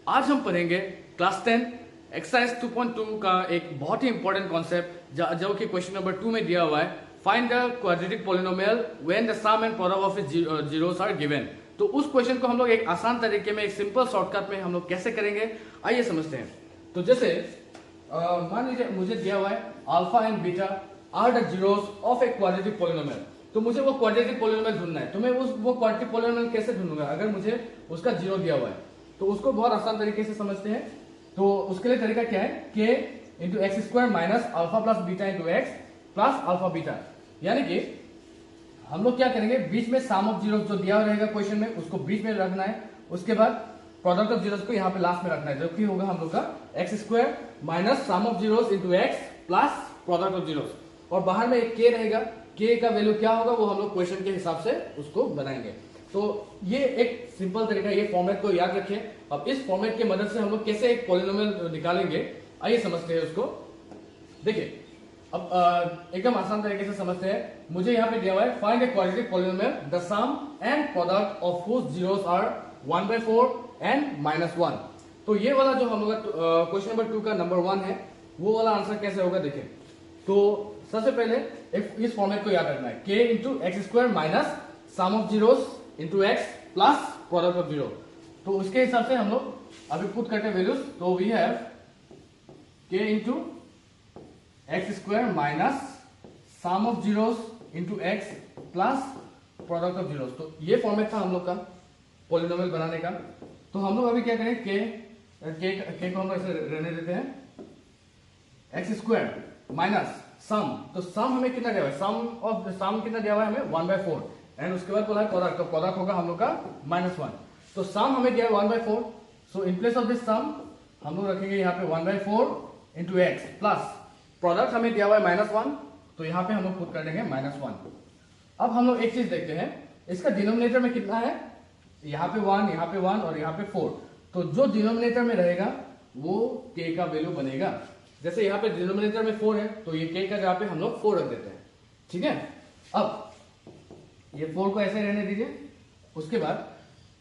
आज हम पढ़ेंगे क्लास 10 एक्सरसाइज 2.2 का एक बहुत ही इंपॉर्टेंट कॉन्सेप्ट जो कि क्वेश्चन नंबर 2 में दिया हुआ है। Find the quadratic polynomial when the sum and product of its zeros are given. तो उस क्वेश्चन को हम लोग एक आसान तरीके में, एक सिंपल शॉर्टकट में हम लोग कैसे करेंगे, आइए समझते हैं। तो जैसे मान लीजिए मुझे दिया हुआ है alpha and beta are the zeros of a quadratic polynomial. तो मुझे वो क्वाड्रेटिक पॉलिनोमियल ढूंढना है। तो मैं वो क्वाड्रेटिक पॉलिनोमियल कैसे ढूंढूंगा अगर मुझे उसका जीरो दिया हुआ है? तो उसको बहुत आसान तरीके से समझते हैं। तो उसके लिए तरीका क्या है, के into x square minus alpha plus beta into x plus alpha beta. यानी कि हम लोग क्या करेंगे, बीच में सम ऑफ जीरोस जो दिया रहेगा क्वेश्चन में उसको बीच में रखना है। उसके बाद प्रोडक्ट ऑफ जीरोस को यहाँ पे लास्ट में रखना है, जो कि होगा हम लोग का x square minus sum of zeros into x plus product of zeros. और बाहर में एक के रहेगा, के का वैल्यू क्या होगा वो हम लोग क्वेश्चन के हिसाब से उसको बनाएंगे। तो ये एक सिंपल तरीका, ये फॉर्मेट को याद रखें। अब इस फॉर्मेट की मदद से हम लोग कैसे एक पॉलिनोमियल निकालेंगे, आइए समझते हैं उसको। देखिए अब एकदम आसान तरीके से समझते हैं। मुझे यहाँ पे दिया हुआ है find a quadratic polynomial the sum and product of whose zeros are 1/4 and -1। तो ये वाला जो हम लोग क्वेश्चन नंबर 2 का नंबर 1 है, वो वाला आंसर कैसे होगा देखिए। तो सबसे पहले इस फॉर्मेट को याद रखना है, के into x square minus sum of zeros into x plus product of zero. तो उसके हिसाब से हम लोग अभी पुट करते हैं वैल्यूज। तो वी हैव के into x square minus sum of zeros into x plus product of zeros. तो ये फॉर्मेट था हम लोग का पॉलिनोमियल बनाने का। तो हम लोग अभी क्या करें, के को हम लोग ऐसे रहने देते हैं, एक्स स्क्वायर माइनस सम। तो सम हमें कितना दिया हुआ है, सम कितना दिया हुआ है हमें 1/4 एंड उसके बाद बोला है प्रोडक्ट। तो प्रोडक्ट होगा हम लोग का -1। तो सम हमें दिया है 1/4। सो इन प्लेस ऑफ दिस सम हम लोग रखेंगे यहाँ पे 1/4 इंटू एक्स प्लस प्रोडक्ट हमें दिया हुआ है -1। तो यहाँ पे हम लोग पुट कर देंगे -1। अब हम लोग एक चीज देखते हैं, इसका डिनोमिनेटर में कितना है, यहाँ पे 1, यहाँ पे 1 और यहाँ पे 4। तो जो डिनोमिनेटर में रहेगा वो के का वैल्यू बनेगा। जैसे यहाँ पे डिनोमिनेटर में 4 है तो ये के का जगह पे हम लोग 4 रख देते हैं, ठीक है। अब ये 4 को ऐसे रहने दीजिए। उसके बाद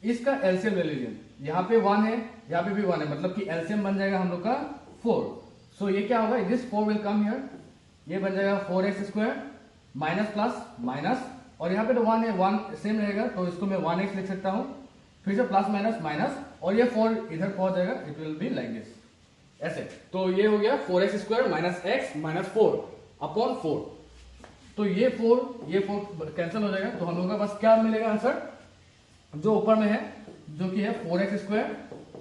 इसका एलसीएम ले लीजिए, यहाँ पे 1 है, यहाँ पे भी 1 है, मतलब कि एलसीएम बन जाएगा हम लोग का 4। सो ये क्या होगा, दिस 4 विल कम हियर, ये बन जाएगा 4x square minus plus minus, और यहाँ पे तो 1 है, 1 सेम रहेगा तो इसको मैं 1x लिख सकता हूँ, फिर से प्लस माइनस माइनस, और ये 4 इधर पहुंच जाएगा, it will be like this ऐसे। तो ये हो गया 4x square minus x minus 4 upon 4। तो ये 4 कैंसिल हो जाएगा। तो हम लोगों का पास क्या मिलेगा आंसर, जो ऊपर में है, जो कि है 4x square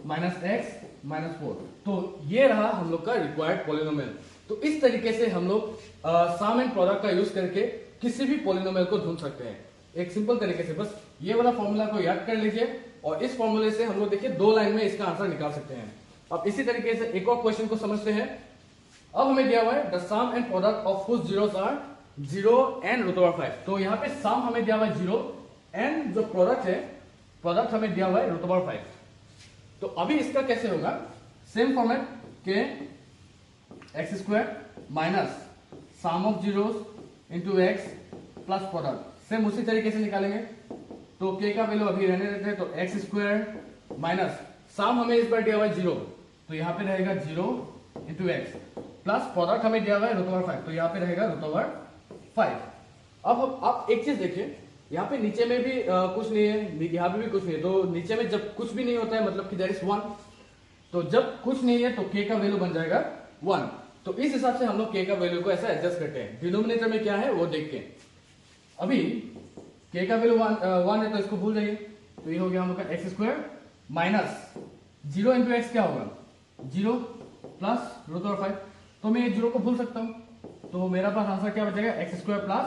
minus x minus 4। तो ये रहा हम लोग का रिक्वायर्ड पॉलिनोमियल। तो इस तरीके से हम लोग सम एंड प्रोडक्ट का यूज करके किसी भी पॉलिनोमियल को ढूंढ सकते हैं, एक सिंपल तरीके से। बस ये वाला फॉर्मूला को याद कर लीजिए और इस फॉर्मूले से हम लोग देखिए 2 लाइन में इसका आंसर निकाल सकते हैं। अब इसी तरीके से एक और क्वेश्चन को समझते हैं। अब हमें दिया हुआ है the sum and product of whose zeros are 0 and √5। तो यहाँ पे सम हमें दिया हुआ है 0 एंड जो प्रोडक्ट है, प्रोडक्ट हमें दिया हुआ है √5। तो अभी इसका कैसे होगा, सेम फॉर्मेट, के x square minus sum of zeros into x plus product, same उसी तरीके से निकालेंगे। तो के का वैल्यू अभी रहने देते हैं, तो एक्स स्क्वायर माइनस सम हमें इस बार दिया हुआ है 0, तो यहाँ पे रहेगा 0 इंटू एक्स प्लस प्रोडक्ट हमें दिया हुआ है √5, तो यहाँ पे रहेगा √5। अब एक चीज देखिए, यहाँ पे नीचे में भी कुछ नहीं है, यहाँ पे भी कुछ नहीं है। तो नीचे में जब कुछ भी नहीं होता है मतलब कि देयर इज 1। तो जब कुछ नहीं है तो के का वैल्यू बन जाएगा 1। तो इस हिसाब से हम लोग के का वैल्यू को ऐसा एडजस्ट करते हैं। डिनोमिनेटर में क्या है वो देख के, अभी के का वैल्यू 1 है तो इसको भूल जाइए। तो ये हो गया हम लोग का x square minus 0 into x क्या होगा, 0 प्लस √5। तो मैं ये 0 को भूल सकता हूं। तो मेरा पास आंसर क्या बचेगा, x square plus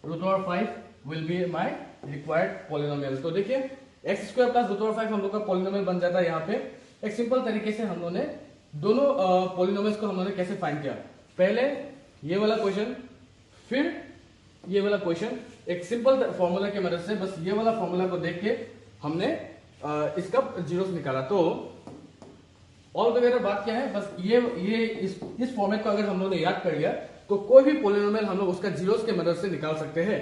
√5 will be my required polynomial. तो देखिए एक्स स्क्वायर प्लस √5 हम लोग का पॉलिनोमियल बन जाता है। यहाँ पे एक सिंपल तरीके से हम लोगों ने दोनों पॉलिनोमियल्स को हम लोगों ने कैसे फाइंड किया, पहले ये वाला क्वेश्चन फिर ये वाला क्वेश्चन, एक सिंपल फॉर्मूला की मदद से, बस ये वाला फॉर्मूला को देख के हमने इसका जीरोस निकाला। तो ऑल टुगेदर बात क्या है, बस ये इस फॉर्मेट को अगर हम लोगों ने याद कर लिया तो कोई भी पॉलिनोमियल हम लोग उसका जीरोस के मदद से निकाल सकते हैं,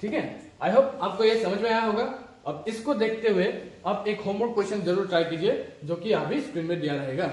ठीक है। आई होप आपको ये समझ में आया होगा। अब इसको देखते हुए अब एक होमवर्क क्वेश्चन जरूर ट्राई कीजिए, जो कि यहाँ भी स्क्रीन में दिया रहेगा।